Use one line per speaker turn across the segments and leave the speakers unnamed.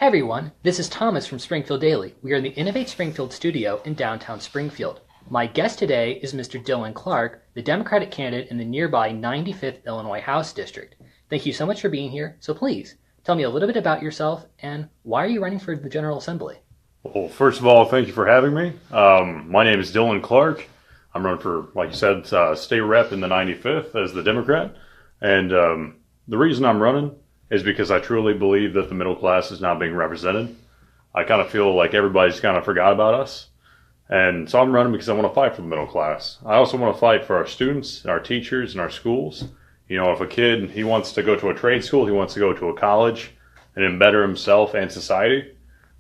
Hey everyone, this is Thomas from Springfield Daily. We are in the Innovate Springfield studio in downtown Springfield. My guest today is Mr. Dillon Clark, the Democratic candidate in the nearby 95th Illinois House District. Thank you so much for being here. So please, tell me a little bit about yourself and why are you running for the General Assembly?
Well, first of all, thank you for having me. My name is Dillon Clark. I'm running for, like you said, state rep in the 95th as the Democrat. And the reason I'm running is because I truly believe that the middle class is not being represented. I kind of feel like everybody's kind of forgot about us. And so I'm running because I want to fight for the middle class. I also want to fight for our students, our teachers, and our schools. You know, if a kid, he wants to go to a trade school, he wants to go to a college and then better himself and society,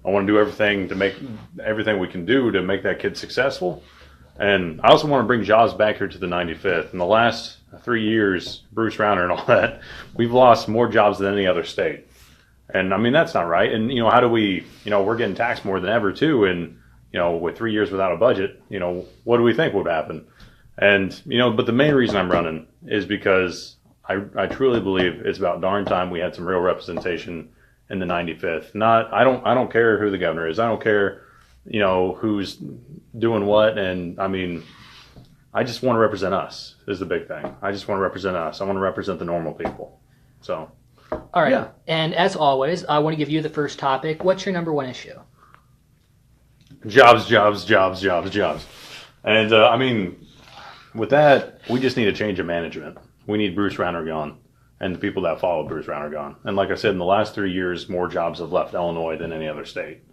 I want to do everything we can do to make that kid successful. And I also want to bring jobs back here to the 95th. In the last 3 years, Bruce Rauner and all that, we've lost more jobs than any other state. And I mean, that's not right. And, you know, how do we, we're getting taxed more than ever too. And, with 3 years without a budget, what do we think would happen? And, but the main reason I'm running is because I truly believe it's about darn time we had some real representation in the 95th. I don't care who the governor is. I don't care, who's doing what. And I mean, I just want to represent us is the big thing. I just want to represent us. I want to represent the normal people. So.
All right.
Yeah.
And as always, I want to give you the first topic. What's your number one issue?
Jobs. And I mean, with that, we just need a change of management. We need Bruce Rauner gone and the people that follow Bruce Rauner gone. And like I said, in the last 3 years, more jobs have left Illinois than any other state.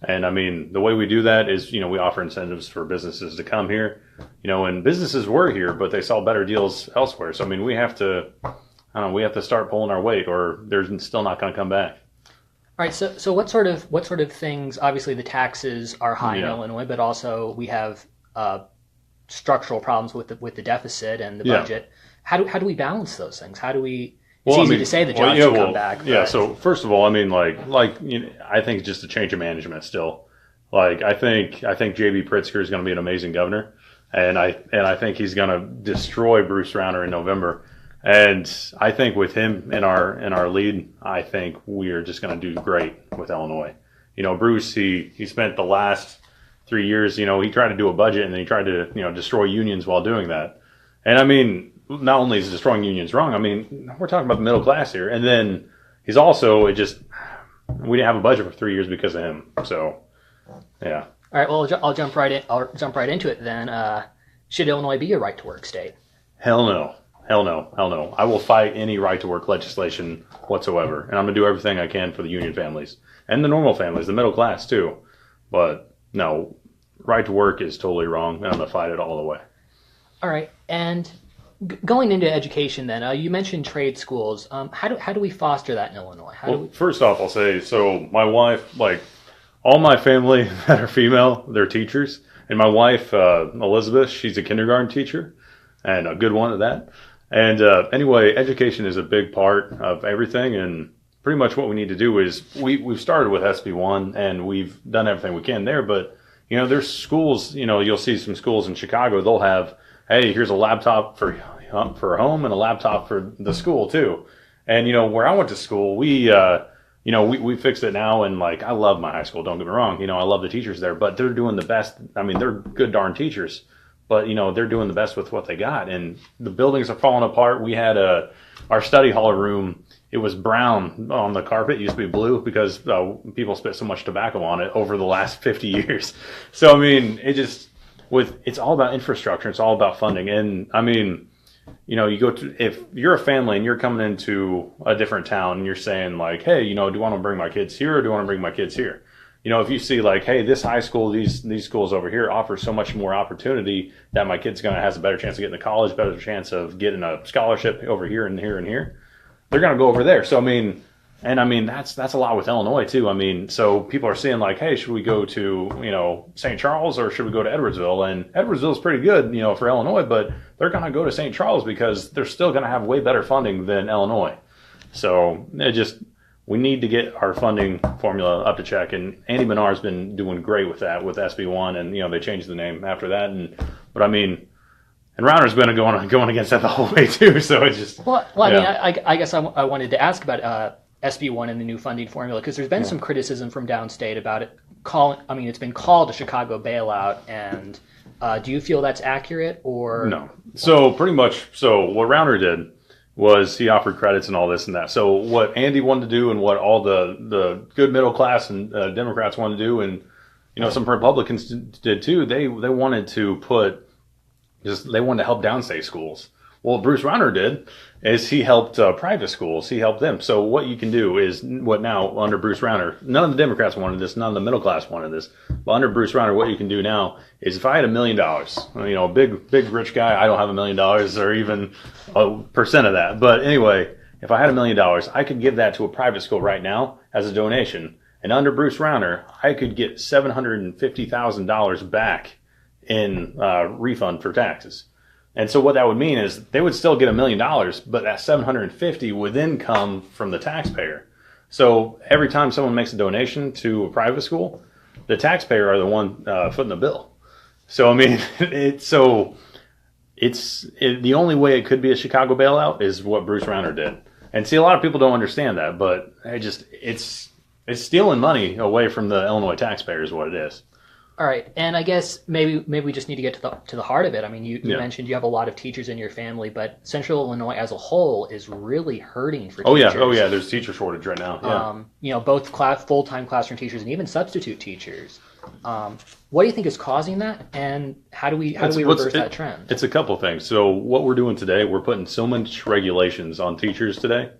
And I mean, the way we do that is, we offer incentives for businesses to come here, and businesses were here, but they saw better deals elsewhere. So, I mean, we have to start pulling our weight or they're still not going to come back.
All right. So what sort of things, obviously the taxes are high in Illinois, but also we have structural problems with the deficit and the budget. How do we balance those things? It's easy to say the jobs should come back. But...
Yeah. So first of all, I mean, I think it's just a change of management still. I think J.B. Pritzker is going to be an amazing governor, and I think he's going to destroy Bruce Rauner in November. And I think with him in our lead, I think we are just going to do great with Illinois. Bruce, he spent the last 3 years, he tried to do a budget and then he tried to, destroy unions while doing that. And I mean, not only is destroying unions wrong, I mean, we're talking about the middle class here. And then he's also, we didn't have a budget for 3 years because of him. So, yeah.
All right. Well, I'll jump right into it then. Should Illinois be a right to work state?
Hell no. I will fight any right to work legislation whatsoever. And I'm going to do everything I can for the union families and the normal families, the middle class too. But no, right to work is totally wrong. And I'm going to fight it all the way.
All right. And going into education then, you mentioned trade schools. How do we foster that in Illinois?
First off, I'll say, so my wife, all my family that are female, they're teachers. And my wife, Elizabeth, she's a kindergarten teacher and a good one at that. And anyway, education is a big part of everything. And pretty much what we need to do is we've started with SB1 and we've done everything we can there. But, there's schools, you'll see some schools in Chicago, they'll have, hey, here's a laptop for home and a laptop for the school too. And, where I went to school, we fixed it now. And I love my high school. Don't get me wrong. I love the teachers there, but they're doing the best. I mean, they're good darn teachers, but they're doing the best with what they got. And the buildings are falling apart. We had our study hall room. It was brown on the carpet. It used to be blue because people spit so much tobacco on it over the last 50 years. So, I mean, it's all about infrastructure. It's all about funding. And I mean, if you're a family and you're coming into a different town and you're saying hey, do you want to bring my kids here or do you want to bring my kids here? If you see hey, this high school, these schools over here offer so much more opportunity that my kid's has a better chance of getting to college, better chance of getting a scholarship over here and here and here, they're going to go over there. So, I mean, that's a lot with Illinois too. I mean, so people are saying hey, should we go to, St. Charles or should we go to Edwardsville? And Edwardsville is pretty good, for Illinois, but they're going to go to St. Charles because they're still going to have way better funding than Illinois. So we need to get our funding formula up to check. And Andy Menard's been doing great with that with SB1 and, they changed the name after that. But I mean, And Rauner's been going against that the whole way too. So it's just
I mean, I guess I wanted to ask about SB1 and the new funding formula? Because there's been some criticism from downstate about it. It's been called a Chicago bailout, and do you feel that's accurate or
no? So pretty much, so what Rauner did was he offered credits and all this and that. So what Andy wanted to do and what all the good middle class and Democrats wanted to do, and some Republicans did too. They wanted to they wanted to help downstate schools. Well, what Bruce Rauner did is he helped private schools. He helped them. So what you can do is what now under Bruce Rauner, none of the Democrats wanted this, none of the middle class wanted this. But under Bruce Rauner, what you can do now is if I had $1 million, big rich guy, I don't have $1 million or even a percent of that. But anyway, if I had $1 million, I could give that to a private school right now as a donation. And under Bruce Rauner, I could get $750,000 back in refund for taxes. And so what that would mean is they would still get $1 million, but that $750,000 would then come from the taxpayer. So every time someone makes a donation to a private school, the taxpayer are the one footing the bill. So I mean, the only way it could be a Chicago bailout is what Bruce Rauner did. And see, a lot of people don't understand that, but it's stealing money away from the Illinois taxpayer is what it is.
All right, and I guess maybe we just need to get to the heart of it. I mean, you mentioned you have a lot of teachers in your family, but Central Illinois as a whole is really hurting for teachers.
Oh yeah, there's a teacher shortage right now. Yeah.
Both full-time classroom teachers and even substitute teachers. What do you think is causing that, and how do we reverse that trend?
It's a couple things. So what we're doing today, we're putting so much regulations on teachers today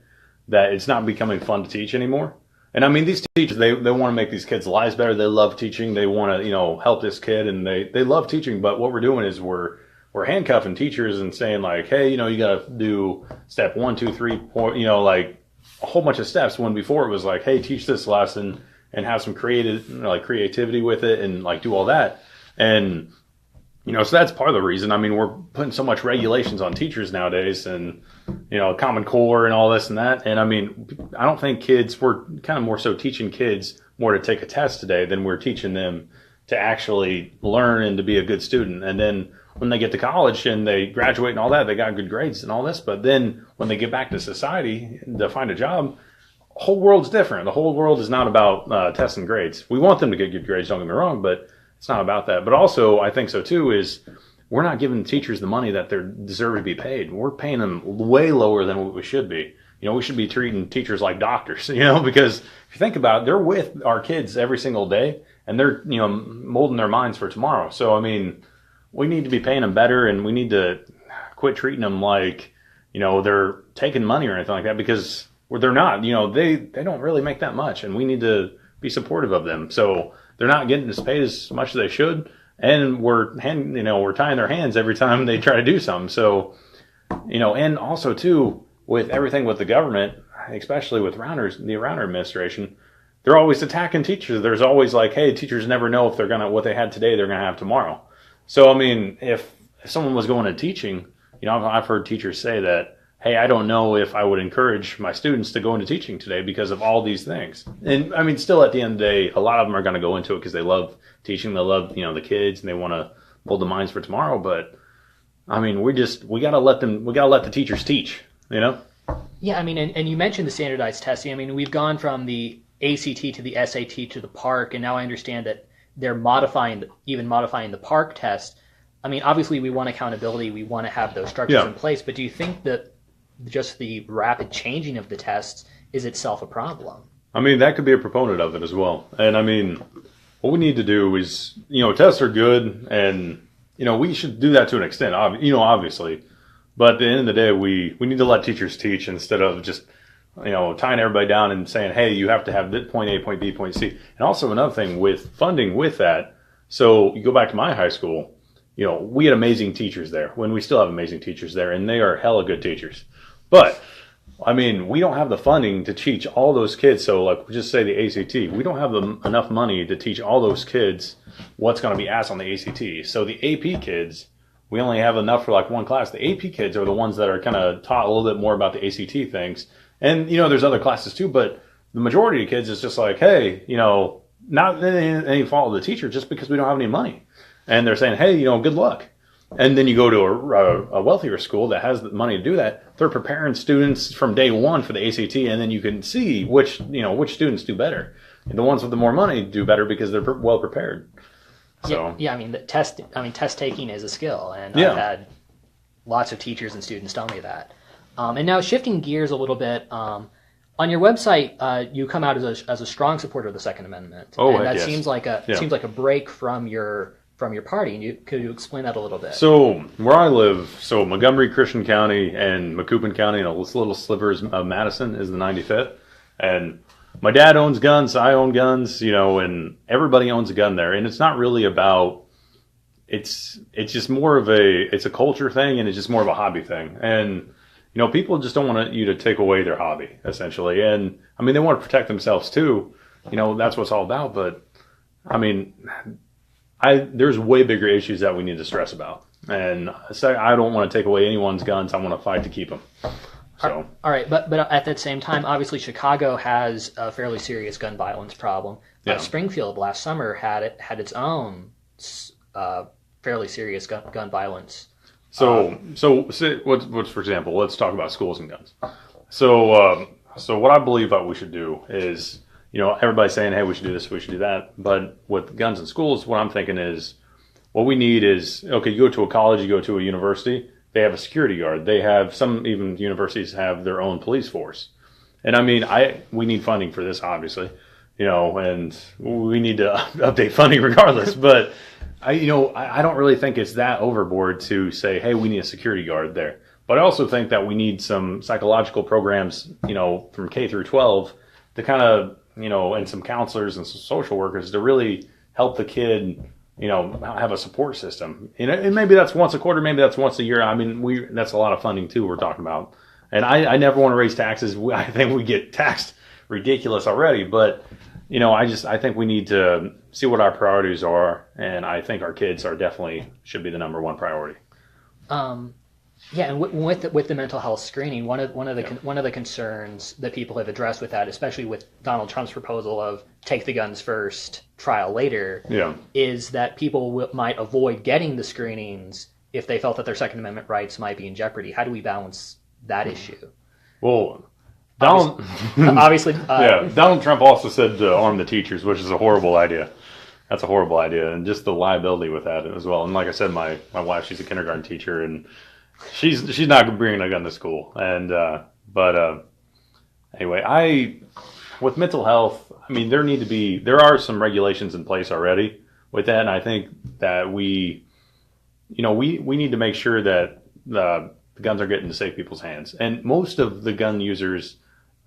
that it's not becoming fun to teach anymore. And I mean, these teachers, they want to make these kids' lives better. They love teaching. They want to, help this kid, and they love teaching. But what we're doing is we're handcuffing teachers and saying like, hey, you got to do step 1, 2, 3, 4, like a whole bunch of steps. When before it was like, hey, teach this lesson and have some creativity with it and like do all that. And, so that's part of the reason. I mean, we're putting so much regulations on teachers nowadays and, Common Core and all this and that. And I mean, I don't think we're kind of more so teaching kids more to take a test today than we're teaching them to actually learn and to be a good student. And then when they get to college and they graduate and all that, they got good grades and all this. But then when they get back to society to find a job, the whole world's different. The whole world is not about tests and grades. We want them to get good grades, don't get me wrong, but it's not about that. But also, I think so too, is we're not giving teachers the money that they deserve to be paid. We're paying them way lower than what we should be. We should be treating teachers like doctors, because if you think about it, they're with our kids every single day and they're, molding their minds for tomorrow. So, I mean, we need to be paying them better and we need to quit treating them like, they're taking money or anything like that because they're not, they don't really make that much and we need to be supportive of them. So they're not getting paid as much as they should. And we're tying their hands every time they try to do something. So, and also too, with everything with the government, especially with the Rauner administration, they're always attacking teachers. There's always like, hey, teachers never know if what they had today, they're going to have tomorrow. So, I mean, if someone was going to teaching, I've heard teachers say that, hey, I don't know if I would encourage my students to go into teaching today because of all these things. And I mean, still at the end of the day, a lot of them are going to go into it because they love teaching. They love, the kids and they want to mold the minds for tomorrow. But I mean, we got to let the teachers teach,
Yeah. I mean, and you mentioned the standardized testing. I mean, we've gone from the ACT to the SAT to the PARC. And now I understand that they're modifying the PARC test. I mean, obviously we want accountability. We want to have those structures in place. But do you think that just the rapid changing of the tests is itself a problem?
I mean, that could be a proponent of it as well. And I mean, what we need to do is, tests are good and, we should do that to an extent, obviously. But at the end of the day, we need to let teachers teach instead of just, tying everybody down and saying, hey, you have to have point A, point B, point C. And also another thing with funding with that. So you go back to my high school, we had amazing teachers there when we still have amazing teachers there and they are hella good teachers. But, I mean, we don't have the funding to teach all those kids. So, like, just say the ACT. We don't have enough money to teach all those kids what's going to be asked on the ACT. So the AP kids, we only have enough for, like, one class. The AP kids are the ones that are kind of taught a little bit more about the ACT things. And, there's other classes too. But the majority of kids is just like, hey, not any fault of the teacher, just because we don't have any money. And they're saying, hey, good luck. And then you go to a wealthier school that has the money to do that. they're preparing students from day one for the ACT, and then you can see which students do better. And the ones with the more money do better because they're well prepared. So
yeah. I mean, test taking is a skill, and
Yeah.
I've had lots of teachers and students tell me that. And now shifting gears a little bit, on your website, you come out as a strong supporter of the Second Amendment.
Oh,
and that
yes.
seems like a break from your party. And could you explain that a little bit?
So where I live, so Montgomery, Christian County, and Macoupin County, and a little slivers of Madison is the 95th. And my dad owns guns, I own guns, and everybody owns a gun there. And it's not really about, it's just more of it's a culture thing, and it's just more of a hobby thing. And, people just don't want you to take away their hobby, essentially. And, I mean, they want to protect themselves too. That's what it's all about. But, I mean, there's way bigger issues that we need to stress about. And so I don't want to take away anyone's guns. I want to fight to keep them. So.
All right, but at that same time, obviously Chicago has a fairly serious gun violence problem.
Yeah.
Springfield last summer had its own fairly serious gun violence.
So what's for example, let's talk about schools and guns. So what I believe that we should do is, everybody's saying, hey, we should do this, we should do that. But with guns in schools, what I'm thinking is, what we need is, okay, you go to a college, you go to a university, they have a security guard. They have even universities have their own police force. And I mean, we need funding for this, obviously, and we need to update funding regardless. But I don't really think it's that overboard to say, hey, we need a security guard there. But I also think that we need some psychological programs, from K through 12 to kind of, and some counselors and some social workers to really help the kid, have a support system. And maybe that's once a quarter, maybe that's once a year. I mean, that's a lot of funding too we're talking about. And I never want to raise taxes. I think we get taxed ridiculous already. But, I think we need to see what our priorities are. And I think our kids should be the number one priority.
Yeah, and with the mental health screening, one of the concerns that people have addressed with that, especially with Donald Trump's proposal of take the guns first, trial later, is that people might avoid getting the screenings if they felt that their Second Amendment rights might be in jeopardy. How do we balance that issue?
Well,
obviously,
Donald Trump also said to arm the teachers, which is a horrible idea. That's a horrible idea, and just the liability with that as well. And like I said, my wife, she's a kindergarten teacher, and she's not bringing a gun to school. And anyway, with mental health, I mean, there are some regulations in place already with that, and I think that we need to make sure that the guns are getting to safe people's hands. And most of the gun users,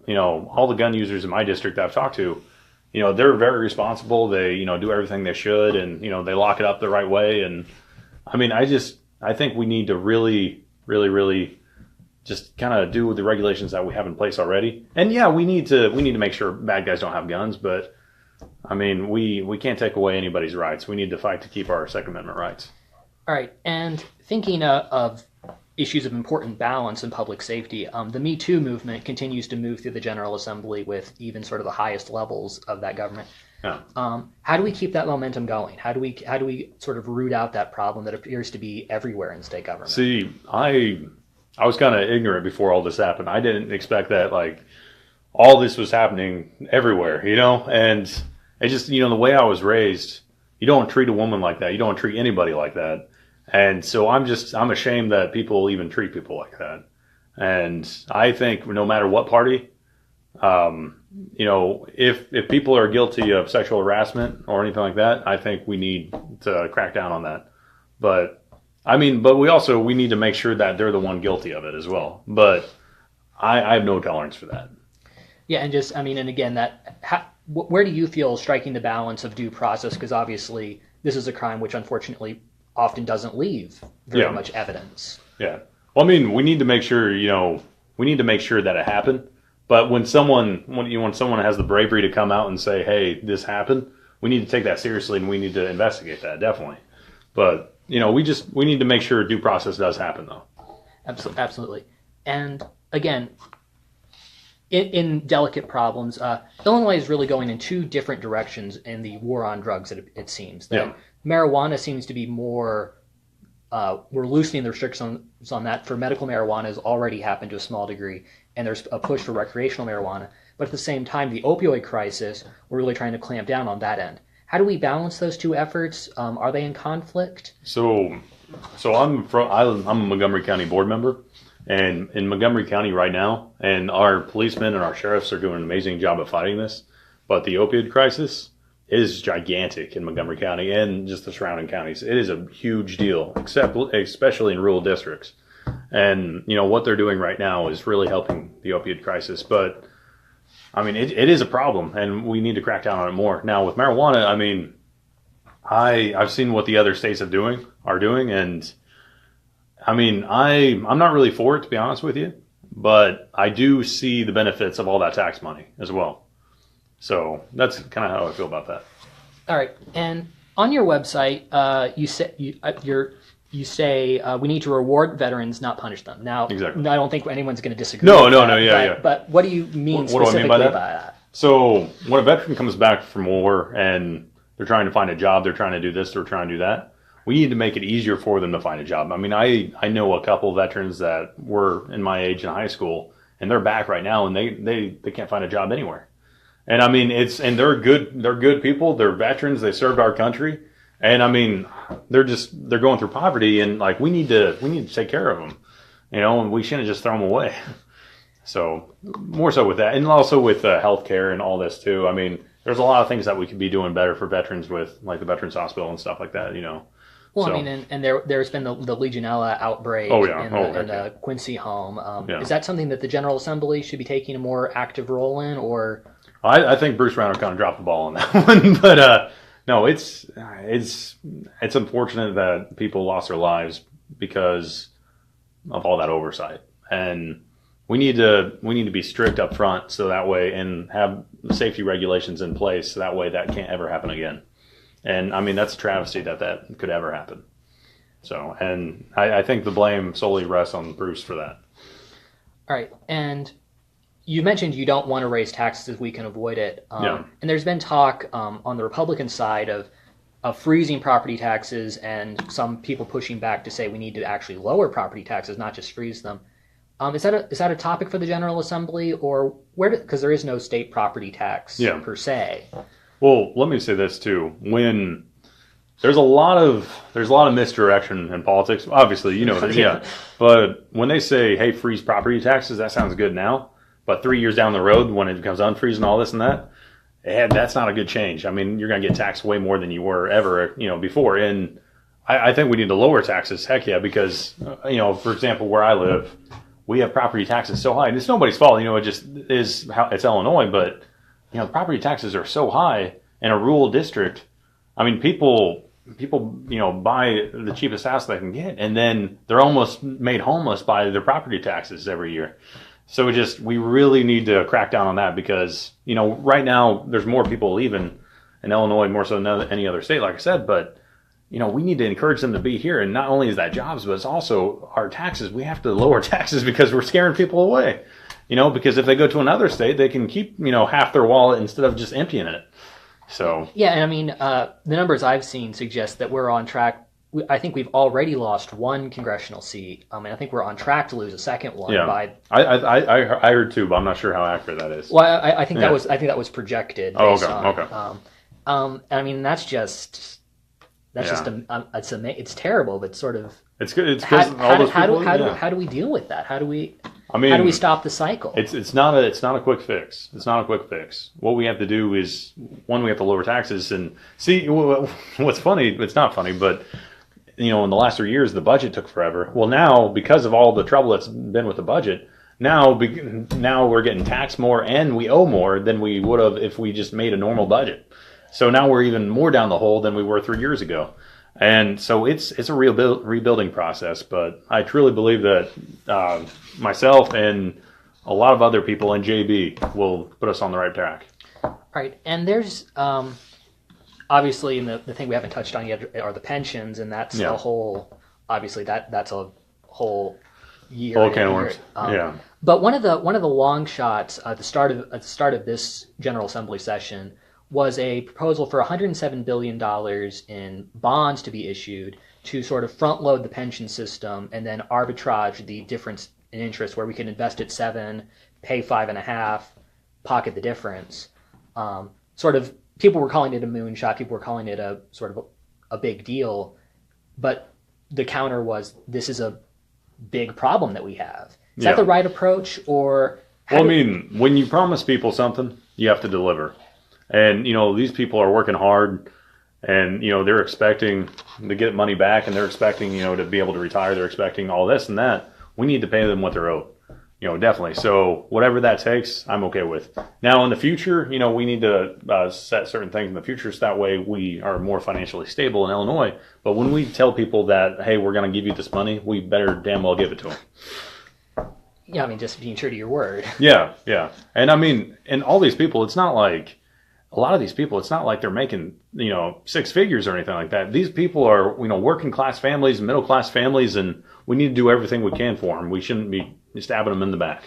all the gun users in my district that I've talked to, they're very responsible. They, do everything they should, and, they lock it up the right way. And I mean, I think we need to really, really, really just kind of do the regulations that we have in place already. And yeah, we need to make sure bad guys don't have guns, but I mean, we can't take away anybody's rights. We need to fight to keep our Second Amendment rights.
All right. And thinking of issues of important balance and public safety, the Me Too movement continues to move through the General Assembly with even sort of the highest levels of that government.
Yeah.
How do we keep that momentum going? How do we sort of root out that problem that appears to be everywhere in state government?
See, I was kind of ignorant before all this happened. I didn't expect that all this was happening everywhere, and it just, the way I was raised, you don't treat a woman like that. You don't treat anybody like that. And so I'm ashamed that people even treat people like that. And I think no matter what party, if people are guilty of sexual harassment or anything like that, I think we need to crack down on that. But we need to make sure that they're the one guilty of it as well. But I have no tolerance for that. Yeah.
And just, and again, where do you feel striking the balance of due process? Because obviously this is a crime which unfortunately often doesn't leave very much evidence.
Yeah. Well, we need to make sure, that it happened. But when someone has the bravery to come out and say, hey, this happened, we need to take that seriously and we need to investigate that, definitely. But, we need to make sure due process does happen, though.
Absolutely. And again, in delicate problems, Illinois is really going in two different directions in the war on drugs, it seems. Marijuana seems to be more we're loosening the restrictions on that for medical marijuana has already happened to a small degree, and there's a push for recreational marijuana. But at the same time, the opioid crisis, we're really trying to clamp down on that end. How do we balance those two efforts? Are they in conflict?
So I'm a Montgomery County board member, and in Montgomery County right now, and our policemen and our sheriffs are doing an amazing job of fighting this. But the opioid crisis is gigantic in Montgomery County and just the surrounding counties. It is a huge deal, especially in rural districts. And what they're doing right now is really helping the opioid crisis. But I mean, it is a problem, and we need to crack down on it more. Now with marijuana, I mean, I've seen what the other states are doing, and I mean, I'm not really for it, to be honest with you, but I do see the benefits of all that tax money as well. So that's kind of how I feel about that.
All right, and on your website, you say we need to reward veterans, not punish them. Now,
exactly.
I don't think anyone's going to disagree.
No,
with that,
yeah.
But what do you mean
what
specifically
do I mean by
that?
So when a veteran comes back from war and they're trying to find a job, they're trying to do this, they're trying to do that, we need to make it easier for them to find a job. I mean, I know a couple of veterans that were in my age in high school, and they're back right now, and they can't find a job anywhere. And I mean, they're good people. They're veterans. They served our country. And I mean, they're going through poverty, and like, we need to take care of them, and we shouldn't just throw them away. So more so with that, and also with healthcare and all this too. I mean, there's a lot of things that we could be doing better for veterans with, like the Veterans Hospital and stuff like that,
Well, so. I mean, and there's been the Legionella outbreak in the Quincy home. Is that something that the General Assembly should be taking a more active role in, or?
I think Bruce Rauner kind of dropped the ball on that one, but no, it's unfortunate that people lost their lives because of all that oversight, and we need to be strict up front, so that way, and have safety regulations in place, so that way that can't ever happen again. And I mean, that's a travesty that could ever happen. So, and I think the blame solely rests on Bruce for that.
All right, and you mentioned you don't want to raise taxes if we can avoid it. And there's been talk on the Republican side of freezing property taxes, and some people pushing back to say we need to actually lower property taxes, not just freeze them. Is that a topic for the General Assembly, or because there is no state property tax per se?
Well, let me say this too. When there's a lot of misdirection in politics, obviously, but when they say, hey, freeze property taxes, that sounds good now. But 3 years down the road, when it becomes unfreeze and all this and that, that's not a good change. I mean, you're going to get taxed way more than you were ever, before. And I think we need to lower taxes. Heck yeah, because, for example, where I live, we have property taxes so high. And it's nobody's fault. It just is how it's Illinois. But, property taxes are so high in a rural district. I mean, people, buy the cheapest house they can get, and then they're almost made homeless by their property taxes every year. So we really need to crack down on that, because, right now there's more people leaving in Illinois, more so than any other state, like I said, but, we need to encourage them to be here. And not only is that jobs, but it's also our taxes. We have to lower taxes because we're scaring people away, because if they go to another state, they can keep, half their wallet instead of just emptying it. So. Yeah.
And I mean, the numbers I've seen suggest that we're on track. I think we've already lost one congressional seat. And I think we're on track to lose a second one.
Yeah. I heard too, but I'm not sure how accurate that is.
Well, I think that was projected.
Oh, okay.
I mean, it's terrible, but sort of.
It's good. It's
how do we deal with that? How do we stop the cycle?
It's not a quick fix. It's not a quick fix. What we have to do is, one, we have to lower taxes. And see, what's funny, it's not funny, but in the last 3 years, the budget took forever. Well, now, because of all the trouble that's been with the budget, now we're getting taxed more, and we owe more than we would have if we just made a normal budget. So now we're even more down the hole than we were 3 years ago. And so it's a real rebuilding process. But I truly believe that myself and a lot of other people in JB will put us on the right track.
All right. And there's obviously, and the thing we haven't touched on yet are the pensions, and that's a whole, obviously that's a whole year.
Whole can of worms.
But one of the long shots at the start of this General Assembly session was a proposal for $107 billion in bonds to be issued to sort of front load the pension system and then arbitrage the difference in interest, where we can invest at 7, pay 5.5, pocket the difference. Sort of, people were calling it a moonshot. People were calling it a sort of a big deal, but the counter was, this is a big problem that we have. Is that the right approach, or?
Well, I mean, when you promise people something, you have to deliver. And, these people are working hard, and, they're expecting to get money back, and they're expecting, to be able to retire. They're expecting all this and that. We need to pay them what they're owed, definitely. So whatever that takes, I'm okay with. Now, in the future, we need to set certain things in the future so that way we are more financially stable in Illinois. But when we tell people that, hey, we're going to give you this money, we better damn well give it to them.
Yeah, I mean, just being true to your word.
Yeah. And I mean, and all these people, it's not like, a lot of these people, it's not like they're making, 6 figures or anything like that. These people are, working class families, middle class families, and we need to do everything we can for them. We shouldn't be stabbing them in the back.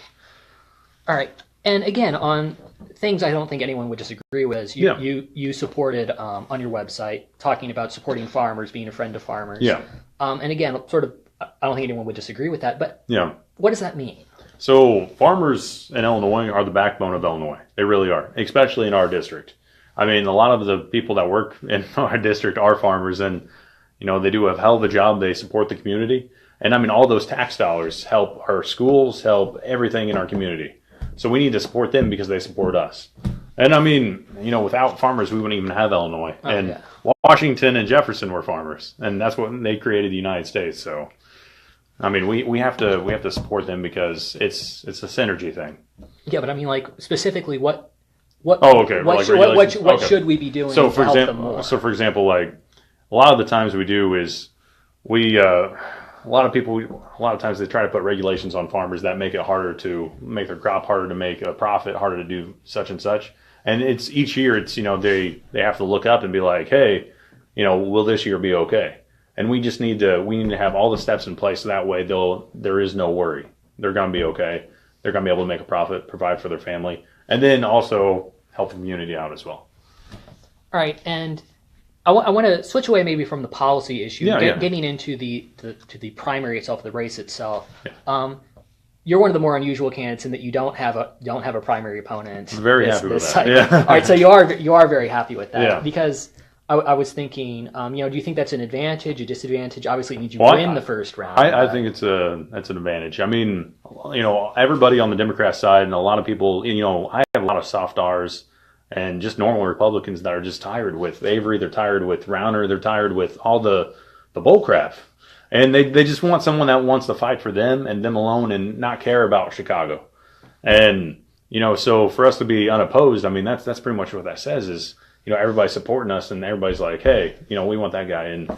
All right. And again, on things I don't think anyone would disagree with, is you supported on your website talking about supporting farmers, being a friend to farmers.
Yeah.
And again, sort of, I don't think anyone would disagree with that, but what does that mean?
So farmers in Illinois are the backbone of Illinois. They really are, especially in our district. I mean, a lot of the people that work in our district are farmers, and, they do a hell of a job. They support the community. And I mean, all those tax dollars help our schools, help everything in our community. So we need to support them because they support us. And I mean, without farmers, we wouldn't even have Illinois. Washington and Jefferson were farmers, and that's what they created the United States. So, I mean, we have to support them because it's a synergy thing.
Yeah, but I mean, like, specifically, what should we be doing to help them more?
So, for example, like, a lot of the times we do is a lot of times they try to put regulations on farmers that make it harder to make their crop, harder to make a profit, harder to do such and such. And it's each year, it's, they have to look up and be like, hey, will this year be okay? And we just need to have all the steps in place so that way there is no worry. They're going to be okay. They're going to be able to make a profit, provide for their family, and then also help the community out as well.
All right, and I want to switch away maybe from the policy issue, getting into the primary itself, the race itself. Yeah. You're one of the more unusual candidates in that you don't have a primary opponent.
I'm very happy with that.
Cycle. Yeah. All right, so you are very happy with that because. I was thinking, do you think that's an advantage, a disadvantage? Obviously, it means you win the first round.
I think it's an advantage. I mean, everybody on the Democrat side and a lot of people, I have a lot of soft R's and just normal Republicans that are just tired with Avery. They're tired with Rauner. They're tired with all the bull crap. And they just want someone that wants to fight for them and them alone and not care about Chicago. And, so for us to be unopposed, I mean, that's pretty much what that says is, everybody's supporting us and everybody's like, hey, we want that guy. And,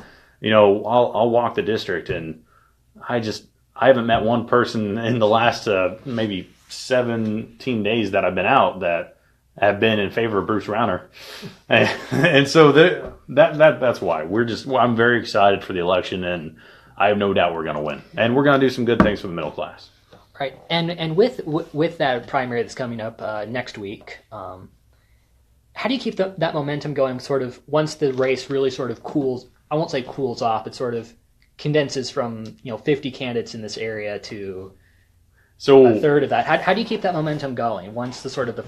I'll walk the district and I haven't met one person in the last maybe 17 days that I've been out that have been in favor of Bruce Rauner. And so that's why I'm very excited for the election and I have no doubt we're going to win and we're going to do some good things for the middle class.
Right. And with that primary that's coming up next week, how do you keep that momentum going sort of once the race really sort of cools, I won't say cools off, but sort of condenses from, 50 candidates in this area to a third of that? How do you keep that momentum going once the sort of the...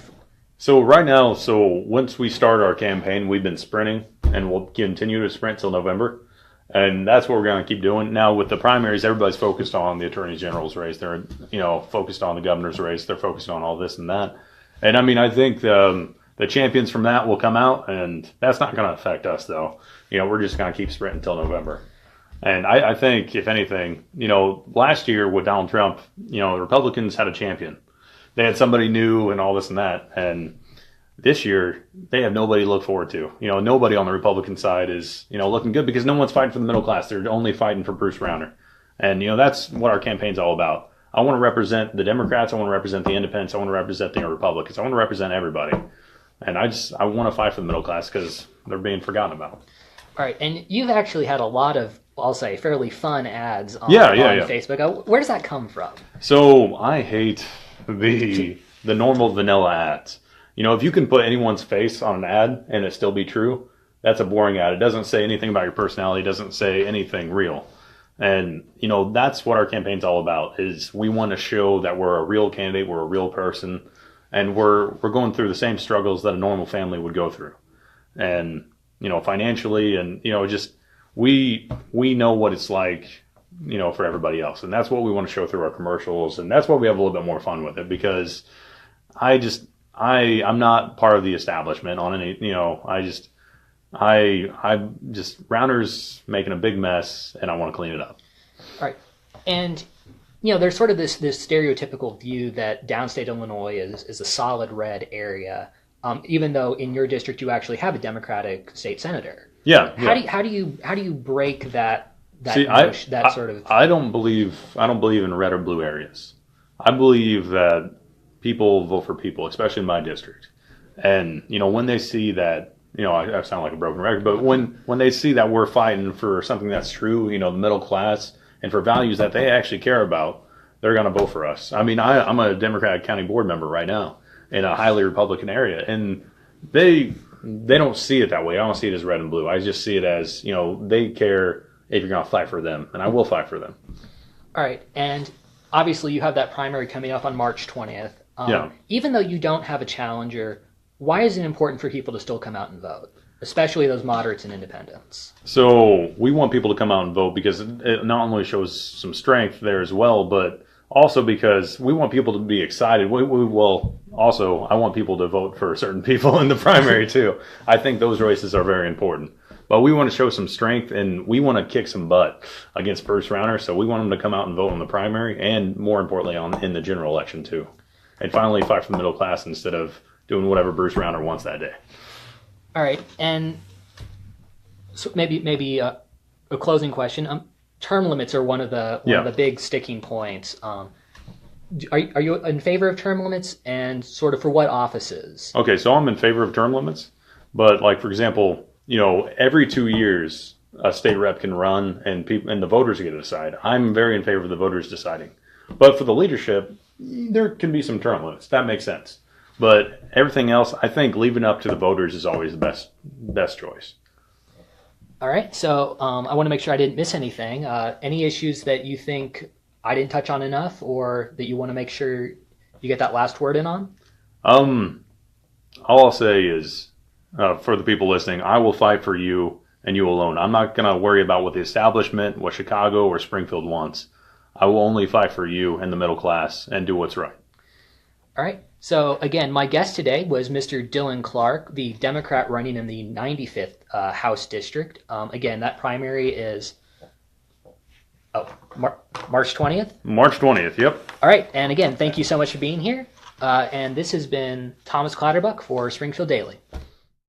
So right now, once we start our campaign, we've been sprinting and we'll continue to sprint till November. And that's what we're going to keep doing. Now with the primaries, everybody's focused on the Attorney General's race. They're, focused on the governor's race. They're focused on all this and that. And I mean, I think the champions from that will come out, and that's not going to affect us, though. We're just going to keep sprinting until November. And I think, if anything, last year with Donald Trump, the Republicans had a champion. They had somebody new and all this and that. And this year, they have nobody to look forward to. Nobody on the Republican side is, looking good because no one's fighting for the middle class. They're only fighting for Bruce Rauner. And, that's what our campaign's all about. I want to represent the Democrats. I want to represent the Independents. I want to represent the Republicans. I want to represent everybody. And I want to fight for the middle class because they're being forgotten about.
All right, and you've actually had a lot of, I'll say, fairly fun ads on Facebook. Where does that come from?
So I hate the normal vanilla ads. If you can put anyone's face on an ad and it still be true, that's a boring ad. It doesn't say anything about your personality. It doesn't say anything real. And, that's what our campaign's all about, is we want to show that we're a real candidate, we're a real person, and we're going through the same struggles that a normal family would go through. And, financially, and, just we know what it's like, for everybody else. And that's what we want to show through our commercials. And that's why we have a little bit more fun with it, because I'm not part of the establishment on any, I'm just Rounders making a big mess, and I want to clean it up.
All right. And, there's sort of this stereotypical view that downstate Illinois is a solid red area, even though in your district you actually have a Democratic state senator.
Yeah.
How do you break that
See,
sort of?
I don't believe in red or blue areas. I believe that people vote for people, especially in my district. And, when they see that, I sound like a broken record, but when they see that we're fighting for something that's true, the middle class, and for values that they actually care about, they're going to vote for us. I mean, I'm a Democratic county board member right now in a highly Republican area, and they don't see it that way. I don't see it as red and blue. I just see it as, they care if you're going to fight for them, and I will fight for them.
All right. And obviously you have that primary coming up on March 20th.
Yeah.
Even though you don't have a challenger, why is it important for people to still come out and vote, especially those moderates and independents?
So we want people to come out and vote because it not only shows some strength there as well, but also because we want people to be excited. I want people to vote for certain people in the primary too. I think those races are very important. But we want to show some strength, and we want to kick some butt against first rounders. So we want them to come out and vote in the primary, and more importantly, in the general election too. And finally, fight for the middle class instead of doing whatever Bruce Rounder wants that day. All
right, and so maybe a closing question. Term limits are one of the big sticking points. Are you in favor of term limits, and sort of for what offices?
Okay, so I'm in favor of term limits, but like for example, every 2 years a state rep can run, and the voters get to decide. I'm very in favor of the voters deciding, but for the leadership, there can be some term limits. That makes sense. But everything else, I think leaving up to the voters is always the best choice.
All right. So I want to make sure I didn't miss anything. Any issues that you think I didn't touch on enough, or that you want to make sure you get that last word in on?
All I'll say is, for the people listening, I will fight for you and you alone. I'm not going to worry about what the establishment, what Chicago or Springfield wants. I will only fight for you and the middle class and do what's right.
All right. So, again, my guest today was Mr. Dillon Clark, the Democrat running in the 95th House District. Again, that primary is March 20th?
March 20th, yep.
All right. And, again, thank you so much for being here. And this has been Thomas Clatterbuck for Springfield Daily.